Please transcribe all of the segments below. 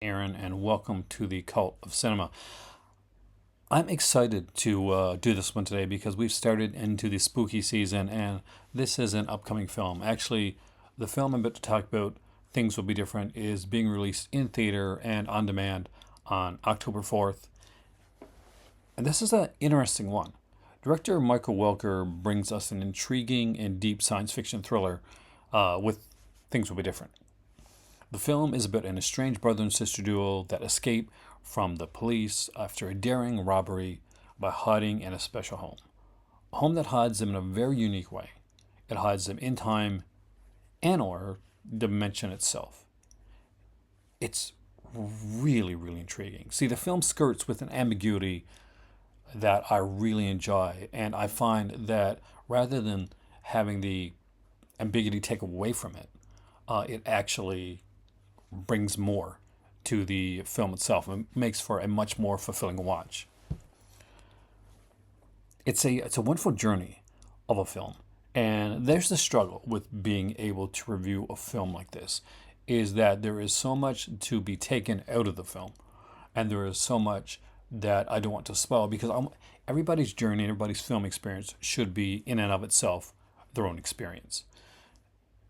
Aaron, and welcome to the Cult of Cinema. I'm excited to do this one today because we've started into the spooky season, and this is an upcoming film. Actually, the film I'm about to talk about, Things Will Be Different, is being released in theater and on demand on October 4th. And this is an interesting one. Director Michael Welker brings us an intriguing and deep science fiction thriller with Things Will Be Different. The film is about an estranged brother and sister duo that escape from the police after a daring robbery by hiding in a special home. A home that hides them in a very unique way. It hides them in time and or dimension itself. It's really, really intriguing. See, the film skirts with an ambiguity that I really enjoy, and I find that rather than having the ambiguity take away from it, it actually brings more to the film itself and makes for a much more fulfilling watch. It's a wonderful journey of a film, and there's the struggle with being able to review a film like this, is that there is so much to be taken out of the film, and there is so much that I don't want to spoil because everybody's journey, everybody's film experience should be in and of itself their own experience.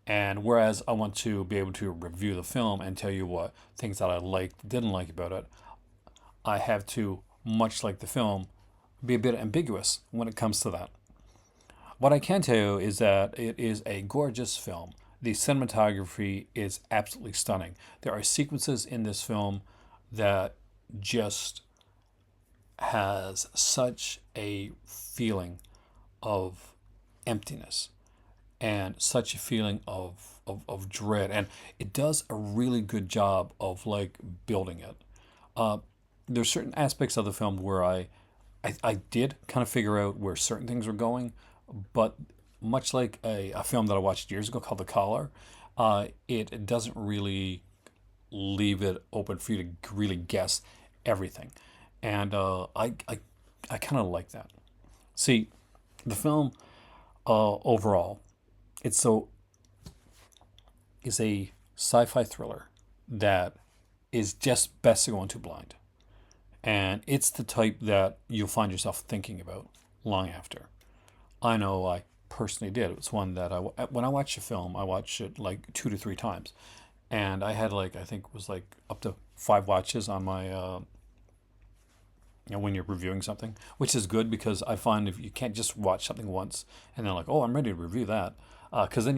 And whereas I want to be able to review the film and tell you what things that I liked, didn't like about it, I have to, much like the film, be a bit ambiguous when it comes to that. What I can tell you is that it is a gorgeous film. The cinematography is absolutely stunning. There are sequences in this film that just has such a feeling of emptiness and such a feeling of dread, and it does a really good job of like building it. uh, there's certain aspects of the film where I did kind of figure out where certain things were going, but much like a film that I watched years ago called The Collar, it doesn't really leave it open for you to really guess everything, and I kind of like that. See, the film overall, it's so is a sci-fi thriller that is just best to go into blind. And it's the type that you'll find yourself thinking about long after. I know I personally did. It was one that when I watched a film, I watched it like 2 to 3 times. And I had like, I think it was like up to 5 watches on my, when you're reviewing something, which is good because I find if you can't just watch something once and then like, oh, I'm ready to review that. Because then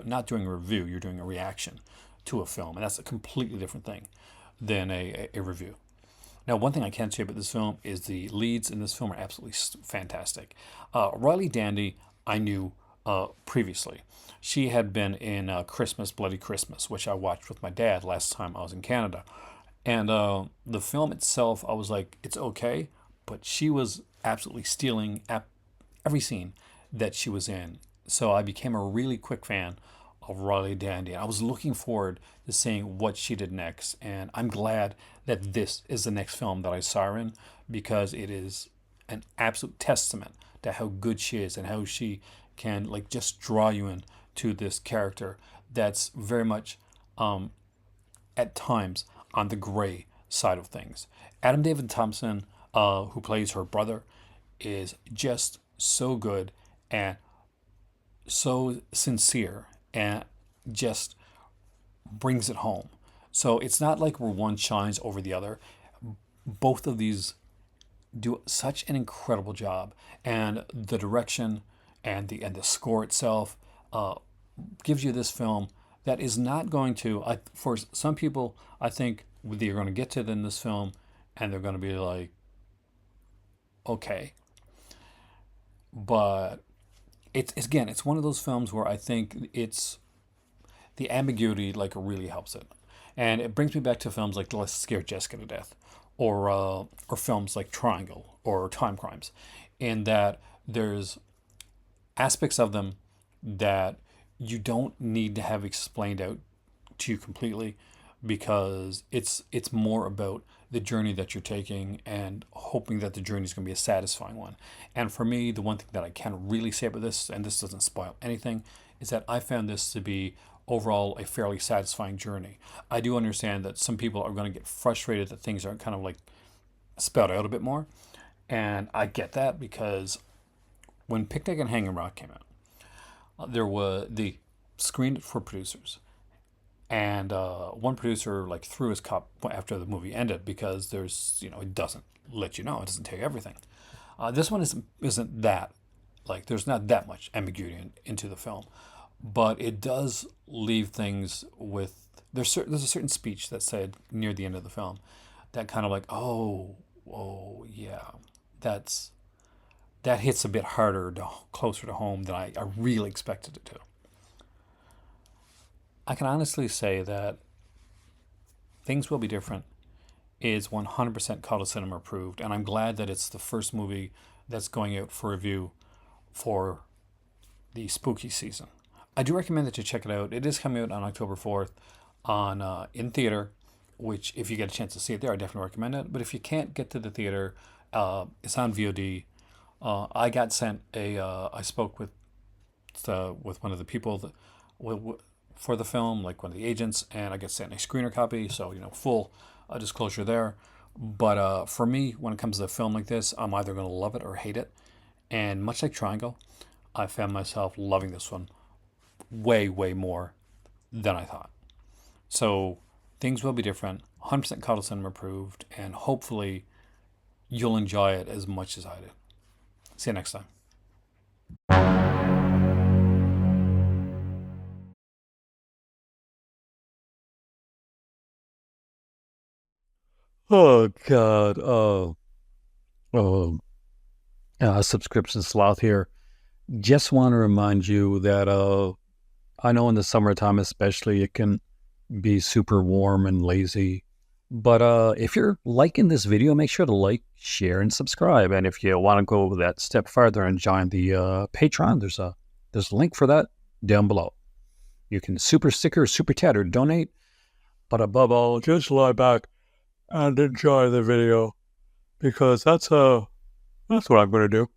not doing a review, you're doing a reaction to a film. And that's a completely different thing than a review. Now, one thing I can say about this film is the leads in this film are absolutely fantastic. Riley Dandy, I knew previously. She had been in Christmas, Bloody Christmas, which I watched with my dad last time I was in Canada. And the film itself, I was like, it's okay, but she was absolutely stealing every scene that she was in. So I became a really quick fan of Riley Dandy. I was looking forward to seeing what she did next, and I'm glad that this is the next film that I saw her in because it is an absolute testament to how good she is and how she can like just draw you in to this character that's very much at times on the gray side of things. Adam David Thompson, who plays her brother, is just so good and so sincere and just brings it home. So it's not like where one shines over the other. Both of these do such an incredible job, and the direction and the score itself gives you this film that is not going to. For some people, I think they're going to get to in this film, and they're going to be like, okay, but it's again, it's one of those films where I think it's the ambiguity like really helps it, and it brings me back to films like Let's Scare Jessica to Death, or films like Triangle or Time Crimes, in that there's aspects of them that you don't need to have explained out to you completely because it's more about the journey that you're taking and hoping that the journey is going to be a satisfying one. And for me, the one thing that I can really say about this, and this doesn't spoil anything, is that I found this to be overall a fairly satisfying journey. I do understand that some people are going to get frustrated that things are kind of like spelled out a bit more. And I get that because when Picnic and Hanging Rock came out, there was the screened it for producers. And one producer like threw his cup after the movie ended because it doesn't let you know, it doesn't tell you everything. This one isn't that, like, there's not that much ambiguity into the film, but it does leave things with there's a certain speech that's said near the end of the film that kind of like, oh yeah, that's that hits a bit harder, closer to home than I really expected it to. I can honestly say that Things Will Be Different is 100% Call Cinema approved, and I'm glad that it's the first movie that's going out for review for the spooky season. I do recommend that you check it out. It is coming out on October 4th on in theater, which if you get a chance to see it there, I definitely recommend it. But if you can't get to the theater, it's on VOD. I got sent I spoke with one of the people for the film, like one of the agents, and I get sent a screener copy. So full disclosure there. But for me, when it comes to a film like this, I'm either going to love it or hate it. And much like Triangle, I found myself loving this one way, way more than I thought. So Things Will Be Different, 100% Call Cinema approved, and hopefully you'll enjoy it as much as I did. See you next time. Oh God. Oh, subscription sloth here. Just want to remind you that I know in the summertime especially it can be super warm and lazy. But if you're liking this video, make sure to like, share, and subscribe. And if you want to go that step further and join the Patreon, there's a link for that down below. You can super sticker, super chat, or donate. But above all, just lie back and enjoy the video because that's what I'm going to do.